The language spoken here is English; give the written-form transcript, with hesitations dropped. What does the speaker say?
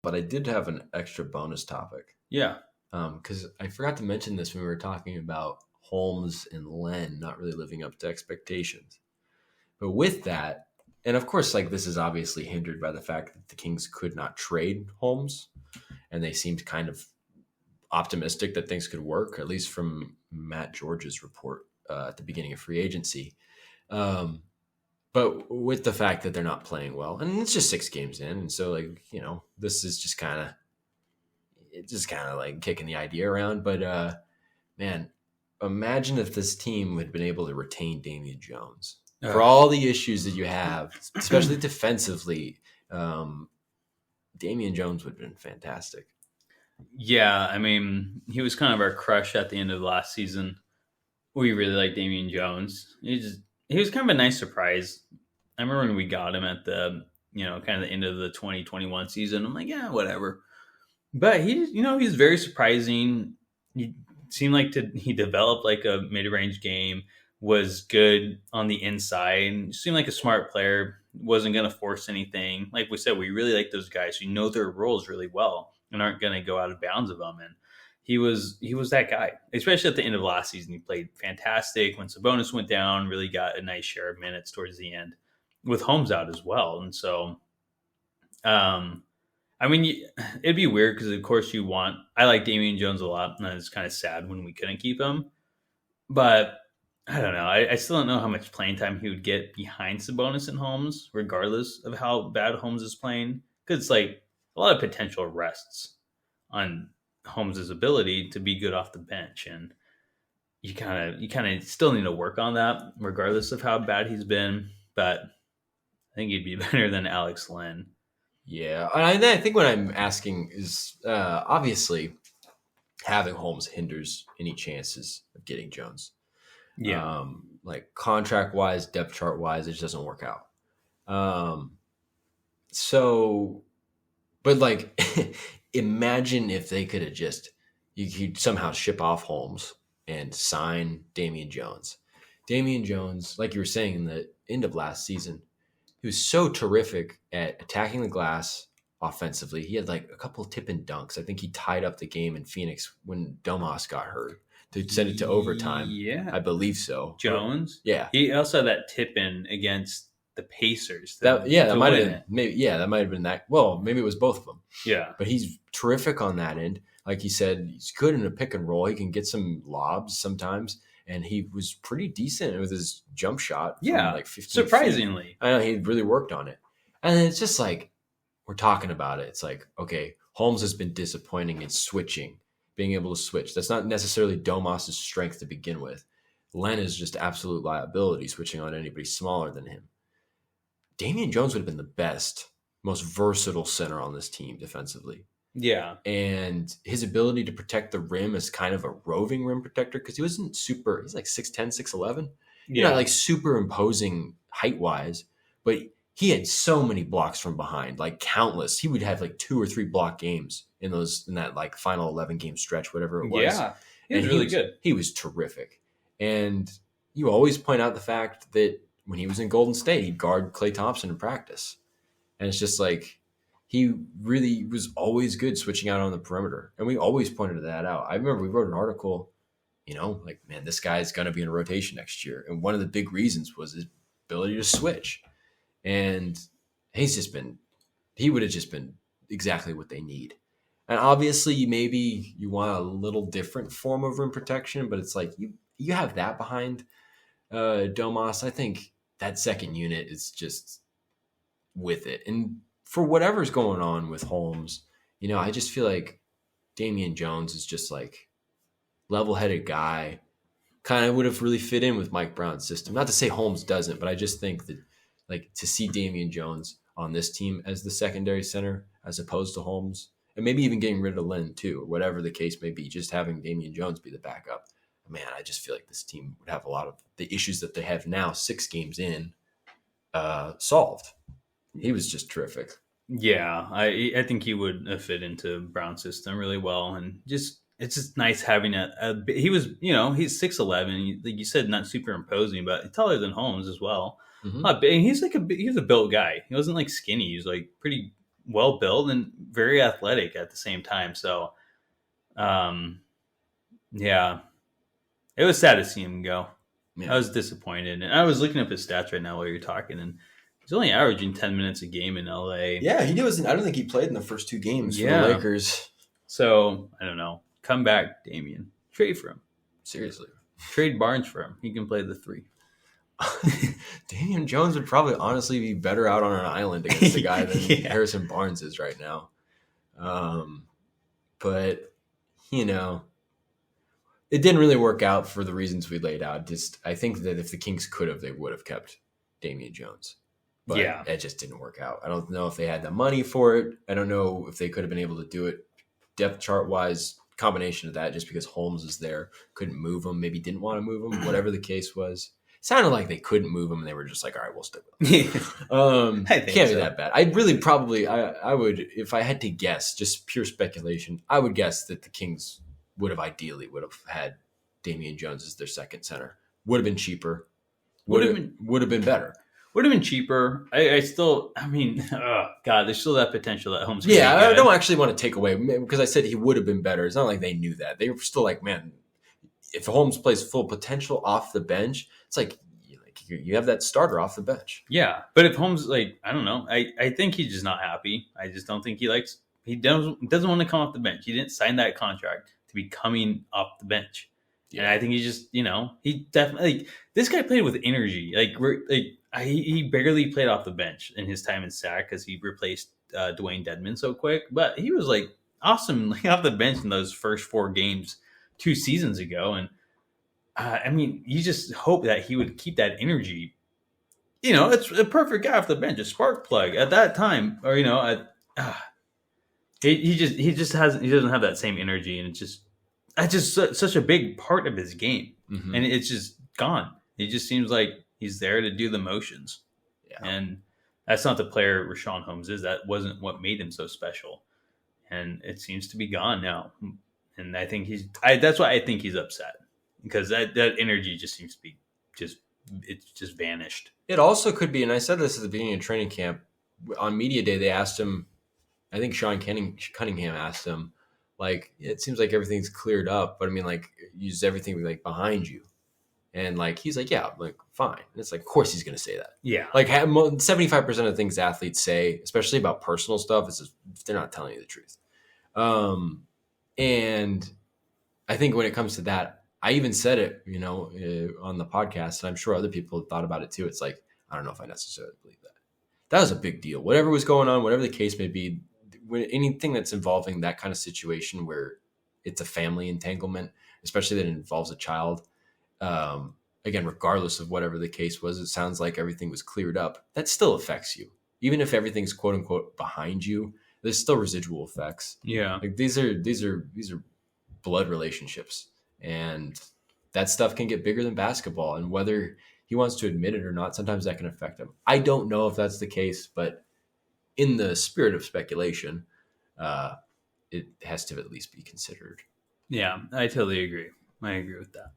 but I did have an extra bonus topic. Yeah. Because I forgot to mention this when we were talking about Holmes and Len not really living up to expectations. But with that, and of course, like this is obviously hindered by the fact that the Kings could not trade Holmes, and they seemed kind of optimistic that things could work, at least from Matt George's report at the beginning of free agency. But with the fact that they're not playing well, and it's just 6 games in, and so like this is just kind of like kicking the idea around. But man, imagine if this team had been able to retain Damian Jones for all the issues that you have, especially defensively. Damian Jones would have been fantastic. Yeah, I mean, he was kind of our crush at the end of last season. We really liked Damian Jones. He was kind of a nice surprise. I remember when we got him at the kind of the end of the 2021 season. I'm like, yeah, whatever. But he's very surprising. He seemed like he developed like a mid-range game, was good on the inside, seemed like a smart player, wasn't going to force anything. Like we said, we really like those guys who know their roles really well and aren't going to go out of bounds of them. And he was that guy, especially at the end of last season. He played fantastic. When Sabonis went down, really got a nice share of minutes towards the end with Holmes out as well. And so, I mean, it'd be weird because, of course, I like Damian Jones a lot, and it's kind of sad when we couldn't keep him. But I don't know. I still don't know how much playing time he would get behind Sabonis and Holmes, regardless of how bad Holmes is playing. Because it's like a lot of potential rests on Holmes' ability to be good off the bench, and you kind of still need to work on that, regardless of how bad he's been. But I think he'd be better than Alex Len. Yeah, and I think what I'm asking is obviously having Holmes hinders any chances of getting Jones. Yeah. Like contract wise, depth chart wise, it just doesn't work out. But like, imagine if they could have you could somehow ship off Holmes and sign Damian Jones. Damian Jones, like you were saying in the end of last season, he was so terrific at attacking the glass offensively. He had like a couple of tip and dunks. I think he tied up the game in Phoenix when Domas got hurt to send it to overtime. Yeah. I believe so. Jones? Yeah. He also had that tip in against the Pacers. That might have been that might have been that. Well, maybe it was both of them. Yeah. But he's terrific on that end. Like he said, he's good in a pick and roll. He can get some lobs sometimes. And he was pretty decent with his jump shot. Yeah, like 15 surprisingly. feet. I know he really worked on it. And it's just like, we're talking about it. It's like, okay, Holmes has been disappointing in switching, being able to switch. That's not necessarily Domas' strength to begin with. Len is just absolute liability, switching on anybody smaller than him. Damian Jones would have been the best, most versatile center on this team defensively. Yeah. And his ability to protect the rim is kind of a roving rim protector because he's like 6'10", 6'11". Yeah. Not like super imposing height-wise, but he had so many blocks from behind, like countless. He would have like 2 or 3 block games in that like final 11-game stretch, whatever it was. Yeah, he was really good. He was terrific. And you always point out the fact that when he was in Golden State, he'd guard Klay Thompson in practice. And it's just like, he really was always good switching out on the perimeter. And we always pointed that out. I remember we wrote an article, like, man, this guy's going to be in a rotation next year. And one of the big reasons was his ability to switch. And he would have just been exactly what they need. And obviously, maybe you want a little different form of rim protection, but it's like you have that behind Domas. I think that second unit is just with it. And for whatever's going on with Holmes, I just feel like Damian Jones is just like level-headed guy, kind of would have really fit in with Mike Brown's system. Not to say Holmes doesn't, but I just think that like to see Damian Jones on this team as the secondary center as opposed to Holmes, and maybe even getting rid of Len too, or whatever the case may be, just having Damian Jones be the backup. Man, I just feel like this team would have a lot of the issues that they have now 6 games in solved. He was just terrific. Yeah, I think he would have fit into Brown's system really well, and it's just nice having he was he's 6'11", like you said, not super imposing, but taller than Holmes as well. Mm-hmm. He's a built guy. He wasn't like skinny. He was like pretty well built and very athletic at the same time. So, yeah, it was sad to see him go. Yeah. I was disappointed, and I was looking up his stats right now while you're talking, and he's only averaging 10 minutes a game in LA. Yeah, he wasn't. I don't think he played in the first 2 games for the Lakers. So I don't know. Come back, Damian. Trade for him. Seriously. Trade Barnes for him. He can play the 3. Damian Jones would probably honestly be better out on an island against a guy than Harrison Barnes is right now. But, it didn't really work out for the reasons we laid out. I think that if the Kings could have, they would have kept Damian Jones. But it just didn't work out. I don't know if they had the money for it. I don't know if they could have been able to do it depth chart-wise, combination of that, just because Holmes is there, couldn't move him, maybe didn't want to move him, whatever the case was. It sounded like they couldn't move him, and they were just like, all right, we'll stick with him. Can't be that bad. I'd really probably, I would, if I had to guess, just pure speculation, I would guess that the Kings would have had Damian Jones as their second center. Would have been cheaper. Would have been better. Would have been cheaper. I mean, oh God, there's still that potential that Holmes. Yeah, I don't actually want to take away, because I said he would have been better. It's not like they knew that. They were still like, man, if Holmes plays full potential off the bench, it's like you have that starter off the bench. Yeah, but if Holmes, I don't know, I think he's just not happy. I just don't think he doesn't want to come off the bench. He didn't sign that contract to be coming off the bench. Yeah. And I think he just, he definitely, this guy played with energy. He barely played off the bench in his time in SAC because he replaced Dwayne Dedmon so quick. But he was awesome off the bench in those first 4 games 2 seasons ago. And I mean, you just hope that he would keep that energy. It's a perfect guy off the bench, a spark plug at that time. Or he doesn't have that same energy, and that's just such a big part of his game, and it's just gone. It just seems like he's there to do the motions, and that's not the player Richaun Holmes is. That wasn't what made him so special, and it seems to be gone now. And I think that's why I think he's upset, because that energy just seems to be it's just vanished. It also could be, and I said this at the beginning of training camp on media day. They asked him, I think Sean Cunningham asked him, it seems like everything's cleared up, but I mean, use everything behind you. And he's like, yeah, fine. And it's of course he's going to say that. Yeah. 75% of things athletes say, especially about personal stuff, is just, they're not telling you the truth. And I think when it comes to that, I even said it, on the podcast, and I'm sure other people have thought about it too. It's I don't know if I necessarily believe that. That was a big deal. Whatever was going on, whatever the case may be, when anything that's involving that kind of situation where it's a family entanglement, especially that it involves a child, again, regardless of whatever the case was, it sounds like everything was cleared up. That still affects you. Even if everything's quote unquote behind you, there's still residual effects. Yeah. These are blood relationships, and that stuff can get bigger than basketball. And whether he wants to admit it or not, sometimes that can affect him. I don't know if that's the case, but in the spirit of speculation, it has to at least be considered. Yeah, I totally agree. I agree with that.